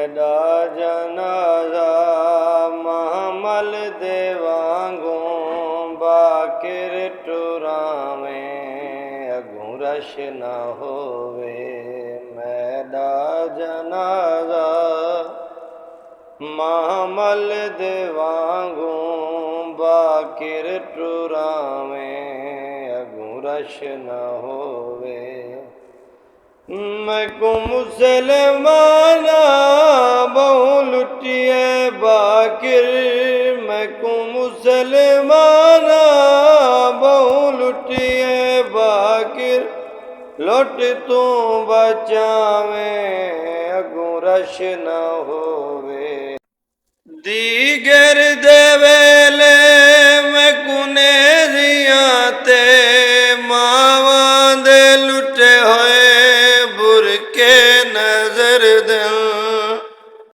ਦਾ ਜਨਾਜ਼ਾ ਮਹਮਲ ਦੇ ਵਾਂਗੂ ਬਾਕਿਰ ਟੁਰਾਵੇਂ ਅਗੋਂ ਰਸ਼ ਨਾ ਹੋਵੇ। ਮੈਦਾ ਜਨਾਜ਼ਾ ਮਹਮਲ ਦੇ ਵਾਂਗੂ ਬਾਕਿਰ ਟੁਰਾਵੇਂ ਅਗੋਂ ਰਸ਼ ਨਾ ਹੋਵੇ। मैं को मुसलमाना बहु लुटिए बाकिर मैं को मुसलमाना बहु लुटिए बाकिर लुट तू बचावें अगों रश न होवे। दीगर दे वेले मैं कुने जियां ते